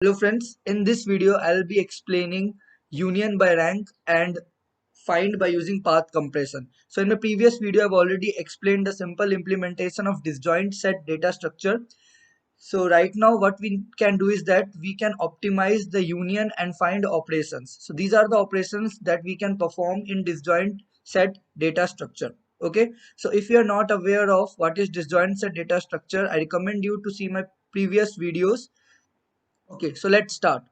Hello friends, in this video I'll be explaining union by rank and find by using path compression. So in the previous video I've already explained the simple implementation of disjoint set data structure. So right now what we can do is that we can optimize the union and find operations. So these are the operations that we can perform in disjoint set data structure. Okay, so if you are not aware of what is disjoint set data structure, I recommend you to see my previous videos. Okay, so let's start.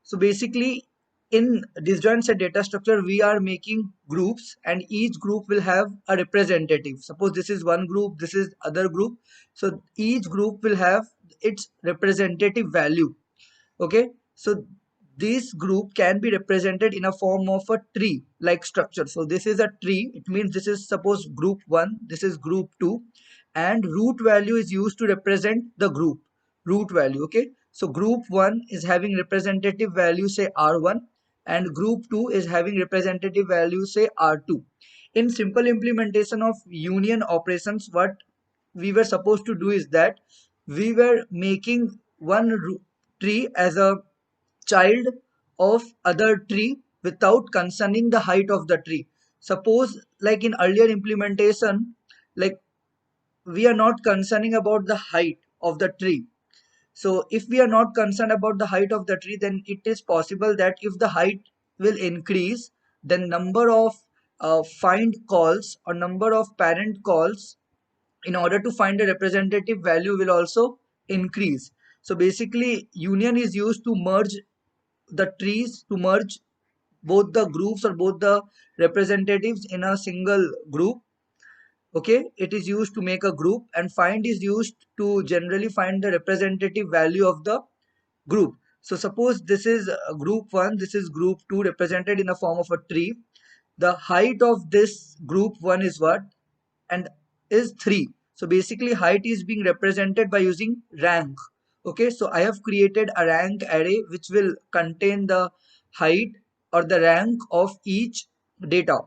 So basically, in disjoint set data structure, we are making groups, and each group will have a representative. Suppose this is one group, this is other group. So each group will have its representative value. Okay, so this group can be represented in a form of a tree like structure. So this is a tree. It means this is suppose group 1, this is group 2, and root value is used to represent the group root value. Okay, so group 1 is having representative value say r1, and group 2 is having representative value say r2. In simple implementation of union operations, what we were supposed to do is that we were making one tree as a child of other tree without concerning the height of the tree. Suppose like in earlier implementation, like we are not concerning about the height of the tree. So if we are not concerned about the height of the tree, then it is possible that if the height will increase, then number of find calls or number of parent calls in order to find a representative value will also increase. So basically union is used to merge the trees, to merge both the groups or both the representatives in a single group. Okay, it is used to make a group, and find is used to generally find the representative value of the group. So suppose this is group 1, this is group 2 represented in the form of a tree. The height of this group 1 is what? And is 3. So basically height is being represented by using rank. Okay, so I have created a rank array which will contain the height or the rank of each data.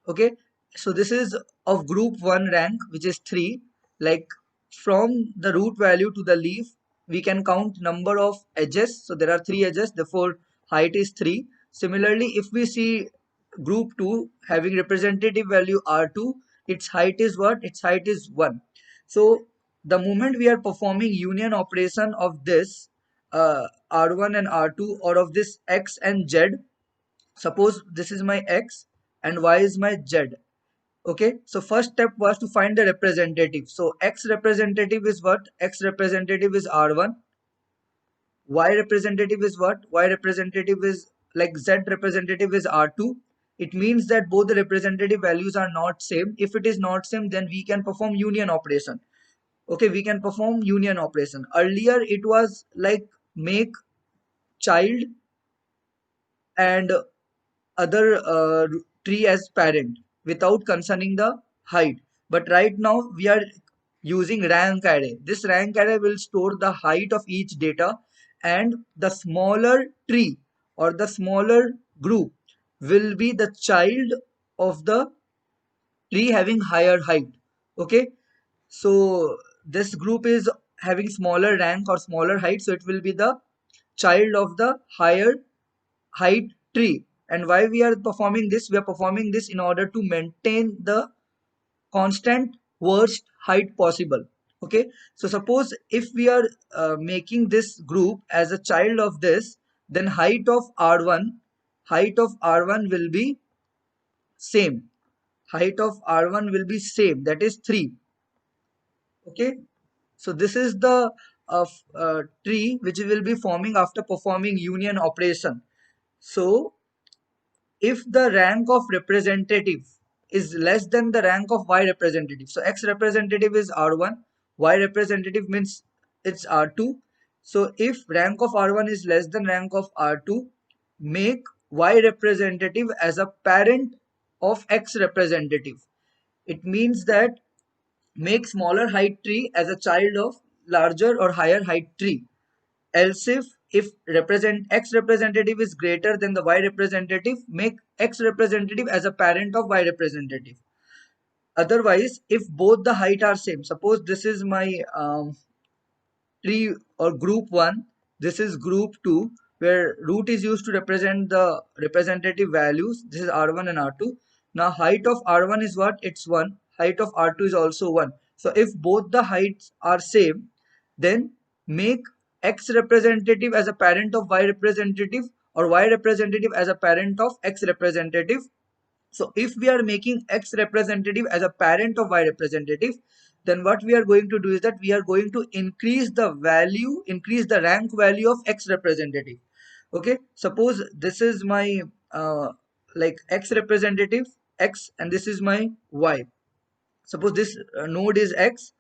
Okay, so this is of group 1 rank, which is 3. Like from the root value to the leaf, we can count number of edges. So there are 3 edges, therefore height is 3. Similarly, if we see group 2 having representative value r2, its height is what? Its height is 1. So the moment we are performing union operation of this r1 and r2, or of this x and z, suppose this is my x and y is my z. Okay, so first step was to find the representative. So x representative is what? X representative is r1. Y representative is what? Y representative is like z representative is r2. It means that both the representative values are not same. If it is not same, then we can perform union operation. Okay, we can perform union operation. Earlier it was like make child and other tree as parent without concerning the height. But right now we are using rank array. This rank array will store the height of each data, and the smaller tree or the smaller group will be the child of the tree having higher height. Okay, so this group is having smaller rank or smaller height, so it will be the child of the higher height tree. And why we are performing this? We are performing this in order to maintain the constant worst height possible. Okay, so suppose if we are making this group as a child of this, then height of r1 will be same. Height of r1 will be same, that is 3. Okay, so this is the tree which will be forming after performing union operation. So if the rank of representative is less than the rank of y representative, so x representative is r1, y representative means it's r2. So if rank of r1 is less than rank of r2, make y representative as a parent of x representative. It means that make smaller height tree as a child of larger or higher height tree. Else if represent x representative is greater than the y representative, make x representative as a parent of y representative. Otherwise, if both the height are same, suppose this is my tree or group 1, This is group 2, where root is used to represent the representative values. This is R1 and R2. Now height of R1 is what? It's 1. Height of R2 is also 1. So if both the heights are same, then make X representative as a parent of Y representative, or Y representative as a parent of X representative. So if we are making X representative as a parent of Y representative, then what we are going to do is that we are going to increase the value, increase the rank value of X representative. Okay, suppose this is my like X representative X, and this is my Y. Suppose this node is X,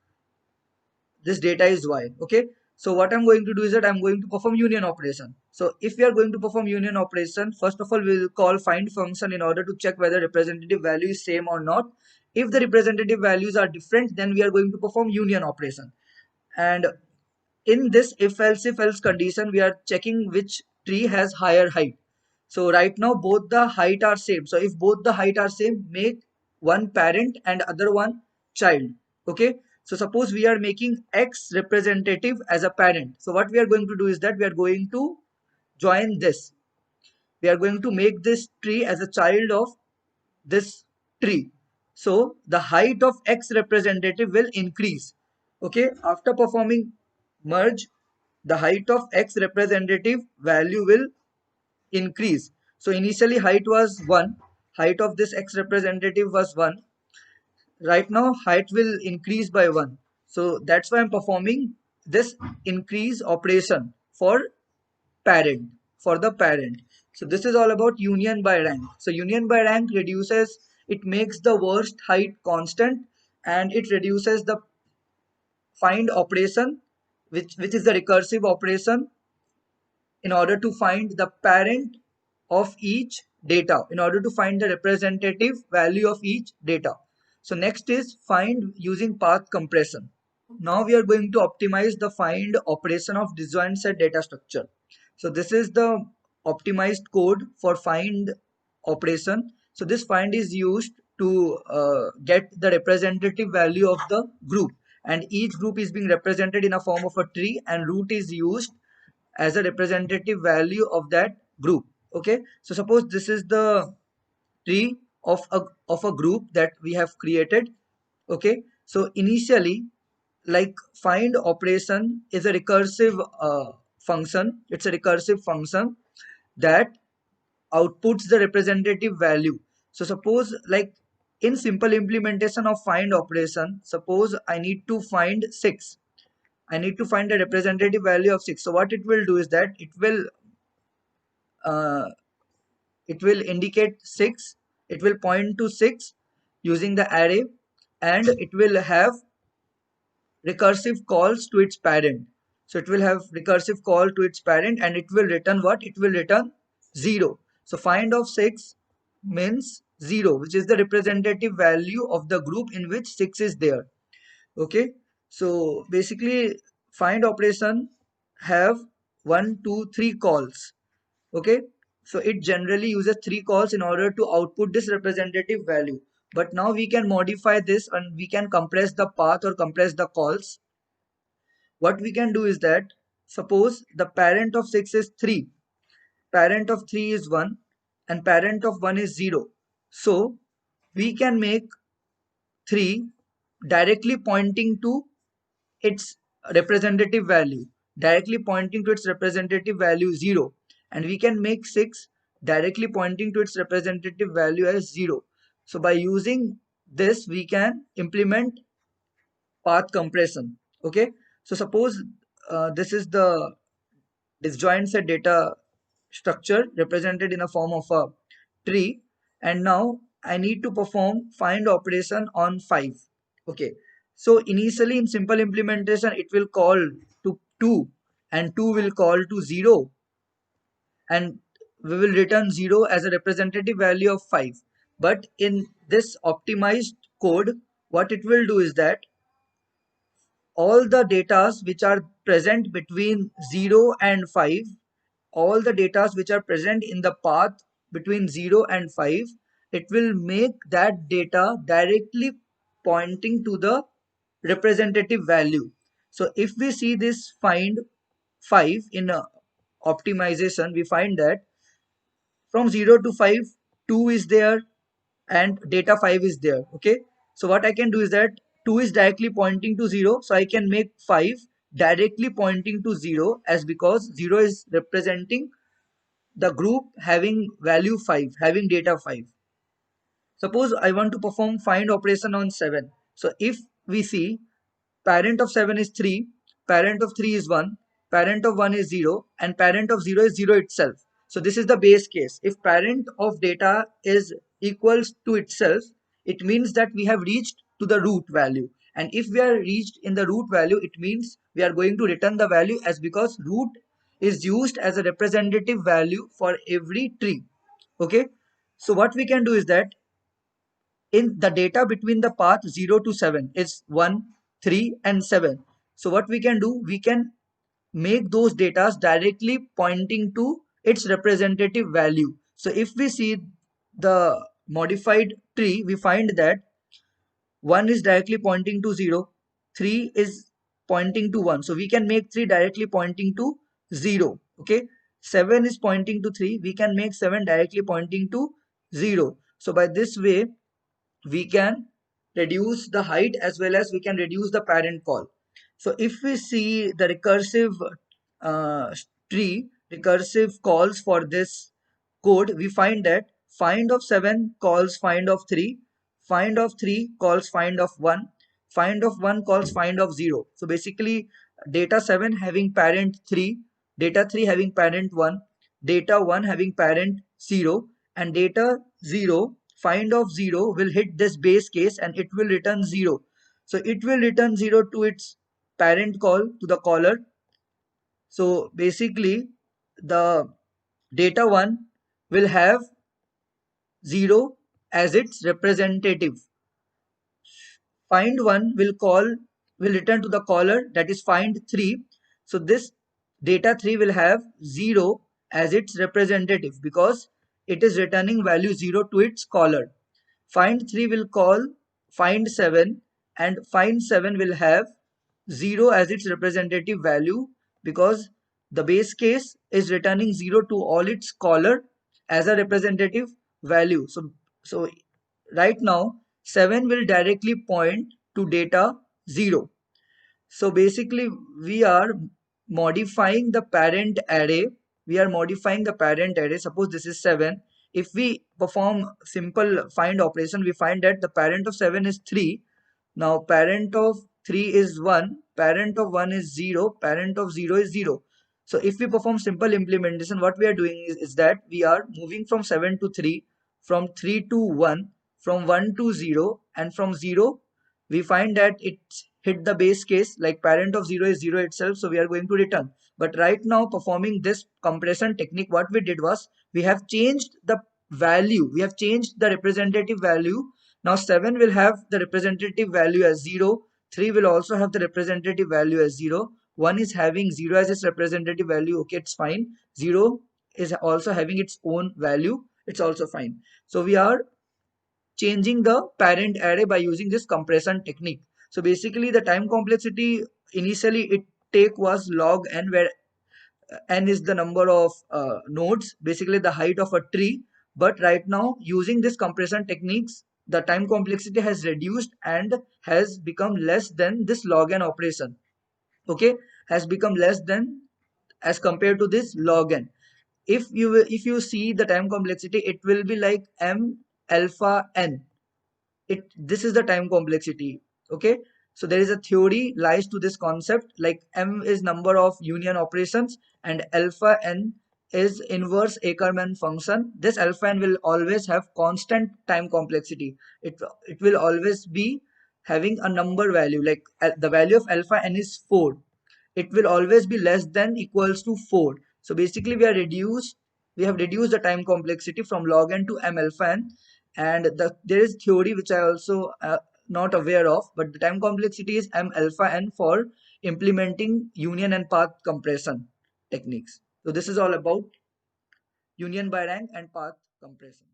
this data is Y. Okay, so what I'm going to do is that I'm going to perform union operation. So if we are going to perform union operation, first of all we will call find function in order to check whether representative value is same or not. If the representative values are different, then we are going to perform union operation. And in this if else condition, we are checking which tree has higher height. So right now both the height are same. So if both the height are same, make one parent and other one child. Okay, so suppose we are making X representative as a parent. So what we are going to do is that we are going to join this. We are going to make this tree as a child of this tree. So the height of X representative will increase. Okay, after performing merge, the height of X representative value will increase. So initially height was 1, height of this X representative was 1. Right now height will increase by 1. So that's why I'm performing this increase operation for parent, for the parent. So this is all about union by rank. So union by rank reduces, it makes the worst height constant, and it reduces the find operation, which is the recursive operation, in order to find the parent of each data, in order to find the representative value of each data. So next is find using path compression. Now we are going to optimize the find operation of disjoint set data structure. So this is the optimized code for find operation. So this find is used to get the representative value of the group, and each group is being represented in a form of a tree, and root is used as a representative value of that group. Okay, so suppose this is the tree of a group that we have created. Okay, so initially, like find operation is a recursive function. It's a recursive function that outputs the representative value. So suppose, like in simple implementation of find operation, suppose I need to find 6. I need to find the representative value of 6. So what it will do is that uh, it will indicate 6. It will point to 6 using the array, and it will have recursive calls to its parent. So it will have recursive call to its parent, and it will return what? It will return 0. So find of 6 means 0, which is the representative value of the group in which 6 is there. Okay, so basically find operation have 1, 2, 3 calls. Okay, so it generally uses 3 calls in order to output this representative value. But now we can modify this, and we can compress the path or compress the calls. What we can do is that, suppose the parent of 6 is 3, parent of 3 is 1, and parent of 1 is 0. So we can make 3 directly pointing to its representative value, directly pointing to its representative value 0, and we can make 6 directly pointing to its representative value as 0. So by using this, we can implement path compression. Okay, so suppose this is the disjoint set data structure represented in a form of a tree, and now I need to perform find operation on 5. Okay, so initially in simple implementation it will call to 2, and 2 will call to 0, and we will return 0 as a representative value of 5. But in this optimized code, what it will do is that all the datas which are present between 0 and 5, all the datas which are present in the path between 0 and 5, it will make that data directly pointing to the representative value. So if we see this find 5 in optimization, we find that from 0 to 5, 2 is there and data 5 is there. Okay, so what I can do is that 2 is directly pointing to 0, so I can make 5 directly pointing to 0, as because 0 is representing the group having value 5, having data 5. Suppose I want to perform find operation on 7. So if we see, parent of 7 is 3, parent of 3 is 1, parent of 1 is 0, and parent of 0 is 0 itself. So this is the base case. If parent of data is equals to itself, it means that we have reached to the root value. And if we are reached in the root value, it means we are going to return the value, as because root is used as a representative value for every tree. Okay, so what we can do is that in the data between the path 0 to 7 is 1, 3 and 7. So what we can do, we can make those data directly pointing to its representative value. So if we see the modified tree, we find that 1 is directly pointing to 0, 3 is pointing to 1, so we can make 3 directly pointing to 0. Okay, 7 is pointing to 3, we can make 7 directly pointing to 0. So by this way we can reduce the height as well as we can reduce the parent call. So if we see the recursive uh, tree, recursive calls for this code, we find that find of 7 calls find of 3, find of 3 calls find of 1, find of 1 calls find of 0. So basically data 7 having parent 3, data 3 having parent 1, data 1 having parent 0, and data 0, find of 0 will hit this base case and it will return 0. So it will return 0 to its parent call, to the caller. So basically the data 1 will have 0 as its representative. Find 1 will return to the caller, that is find 3. So this data 3 will have 0 as its representative because it is returning value 0 to its caller. Find 3 will call find 7, and find 7 will have 0 as its representative value because the base case is returning 0 to all its caller as a representative value. So right now 7 will directly point to data 0. So basically we are modifying the parent array. We are modifying the parent array. Suppose this is 7. If we perform simple find operation, we find that the parent of 7 is 3. Now parent of 3 is 1, parent of 1 is 0, parent of 0 is 0. So if we perform simple implementation, what we are doing is that we are moving from 7 to 3, from 3 to 1, from 1 to 0, and from 0 we find that it's hit the base case, like parent of 0 is 0 itself, so we are going to return. But right now performing this compression technique, what we did was we have changed the value, we have changed the representative value. Now 7 will have the representative value as 0, 3 will also have the representative value as 0, 1 is having 0 as its representative value, okay, it's fine. 0 is also having its own value, it's also fine. So we are changing the parent array by using this compression technique. So basically the time complexity initially it take was log n, where n is the number of nodes, basically the height of a tree. But right now using this compression techniques, the time complexity has reduced and has become less than this log n operation. Okay, has become less than as compared to this log n. If you see the time complexity, it will be like m alpha n. This is the time complexity. Okay, so there is a theory lies to this concept, like m is number of union operations and alpha n is inverse Ackermann function. This alpha n will always have constant time complexity. It will always be having a number value, like the value of alpha n is 4. It will always be less than equals to 4. So basically we have reduced the time complexity from log n to m alpha n. And there is theory which I also not aware of, but the time complexity is m alpha n for implementing union and path compression techniques. So this is all about union by rank and path compression.